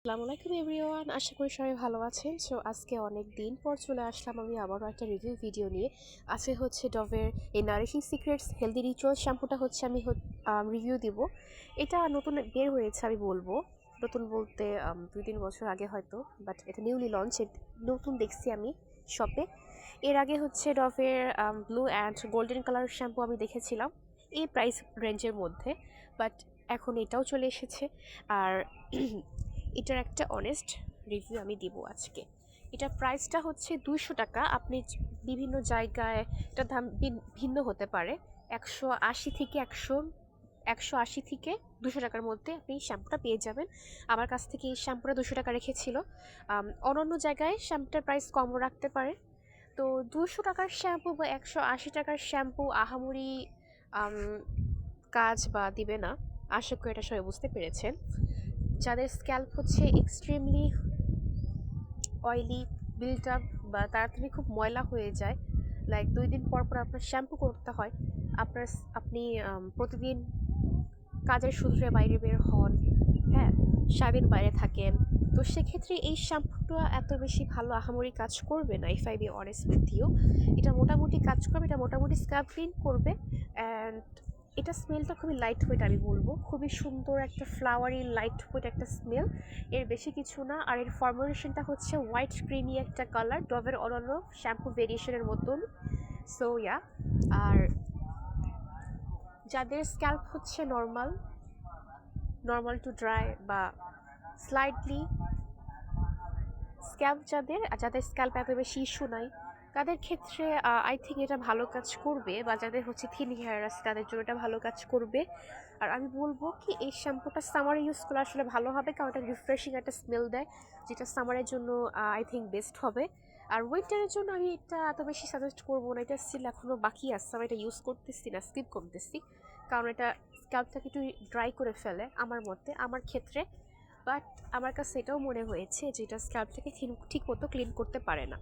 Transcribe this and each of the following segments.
আসসালামু আলাইকুম এভরিওয়ান, আশা করি সবাই ভালো আছেন। সো আজকে অনেক দিন পর চলে আসলাম আমি আবারও একটা রিভিউ ভিডিও নিয়ে। আজকে হচ্ছে ডভের এই নারিশিং সিক্রেটস হেলদি রিচুয়াল শ্যাম্পুটা হচ্ছে আমি রিভিউ দিব। এটা নতুন বের হয়েছে, আমি বলবো নতুন বলতে 2-3 বছর আগে হয়তো, বাট এটা নিউলি লঞ্চ, নতুন দেখছি আমি শপে। এর আগে হচ্ছে ডভের blue and golden colour shampoo আমি দেখেছিলাম এই প্রাইস রেঞ্জের মধ্যে, বাট এখন এটাও চলে এসেছে। আর এটার একটা অনেস্ট রিভিউ আমি দিব আজকে। এটার প্রাইসটা হচ্ছে 200 টাকা। আপনি বিভিন্ন জায়গায় এটার দাম ভিন্ন হতে পারে। 180 থেকে 200 টাকার মধ্যে আপনি এই শ্যাম্পুটা পেয়ে যাবেন। আমার কাছ থেকে এই শ্যাম্পুটা 200 টাকা রেখেছিল। অন্যান্য জায়গায় শ্যাম্পুটার প্রাইস কম রাখতে পারে। তো 200 টাকার শ্যাম্পু বা 180 টাকার শ্যাম্পু আহামরি কাজ বা দিবে না, আশা করি এটা সবাই বুঝতে পেরেছেন। যাদের স্ক্যাল্প হচ্ছে এক্সট্রিমলি অয়েলি, বিল্ট আপ বা তাড়াতাড়ি খুব ময়লা হয়ে যায়, লাইক 2 দিন পর পর আপনার শ্যাম্পু করতে হয়, আপনি প্রতিদিন কাজের সূত্রে বাইরে বের হন, হ্যাঁ, সারাদিন বাইরে থাকেন, তো সেক্ষেত্রে এই শ্যাম্পুটা এত বেশি ভালো আহামরি কাজ করবে না। If I be honest with you, এটা মোটামুটি কাজ করবে, এটা মোটামুটি স্ক্যাল্প ক্লিন করবে। অ্যান্ড এটা স্মেলটা খুবই লাইট ওয়েট, আমি বলবো খুবই সুন্দর একটা ফ্লাওয়ারি লাইট ওয়েট একটা স্মেল, এর বেশি কিছু না। আর এর ফর্মুলেশনটা হচ্ছে হোয়াইট ক্রিমি একটা কালার, ডভের অন্যান্য শ্যাম্পু ভেরিয়েশনের মতন। সো ইয়া, আর যাদের স্ক্যাল্প হচ্ছে নর্মাল টু ড্রাই বা স্লাইটলি স্ক্যাল্প, যাদের স্ক্যাল্প এত বেশি ইস্যু নাই, তাদের ক্ষেত্রে আই থিঙ্ক এটা ভালো কাজ করবে। বা যাদের হচ্ছে থিন হেয়ার আছে তাদের জন্য এটা ভালো কাজ করবে। আর আমি বলবো কি, এই শ্যাম্পুটা সামারে ইউজ করলে আসলে ভালো হবে, কারণ এটা রিফ্রেশিং একটা স্মেল দেয়, যেটা সামারের জন্য আই থিঙ্ক বেস্ট হবে। আর উইন্টারের জন্য আমি এটা এত বেশি সাজেস্ট করবো না, এটা স্টিল এখনও বাকি আছে, আমি এটা ইউজ করতেছি না, স্কিপ করতেছি, কারণ এটা স্ক্যাল্পটাকে একটু ড্রাই করে ফেলে আমার মতে, আমার ক্ষেত্রে। বাট আমার কাছে এটাও মনে হয়েছে যে এটা স্ক্যাল্পটাকে ঠিক মতো ক্লিন করতে পারে না,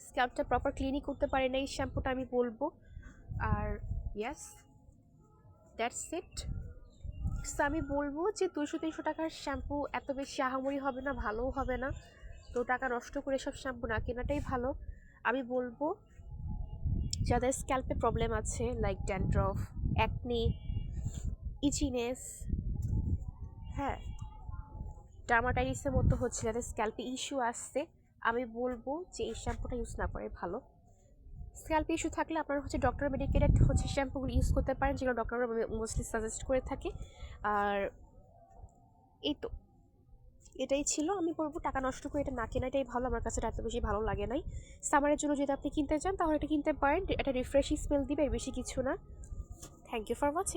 স্ক্যাল্পটা প্রপার ক্লিনই করতে পারে না এই শ্যাম্পুটা, আমি বলবো। আর ইয়েস, দ্যাটস ইট। সো আমি বলবো যে 200-300 টাকার শ্যাম্পু এত বেশি আহামরি হবে না, ভালোও হবে না, তো টাকা নষ্ট করে সব শ্যাম্পু না কেনাটাই ভালো। আমি বলবো যাদের স্ক্যাল্পে প্রবলেম আছে, লাইক ড্যান্ড্রফ, অ্যাকনি, ইচিনেস, হ্যাঁ, ডার্মাটাইটিসের মতো হচ্ছে, যাদের স্ক্যাল্পে ইস্যু আসছে, আমি বলবো যে এই শ্যাম্পুটা ইউজ না করে ভালো। স্ক্যাল্প ইস্যু থাকলে আপনারা হচ্ছে ডক্টর মেডিকেটেড হচ্ছে শ্যাম্পুগুলো ইউজ করতে পারেন, যেগুলো ডক্টররা মোস্টলি সাজেস্ট করে থাকে। আর এই তো, এটাই ছিল। আমি বলবো টাকা নষ্ট করে এটা না কেনাটাই ভালো, আমার কাছে এটা এত বেশি ভালো লাগে নাই। সামারের জন্য যদি আপনি কিনতে চান তাহলে এটা কিনতে পারেন, এটা রিফ্রেশিং স্মেল দিবে, বেশি কিছু না। Thank you for watching.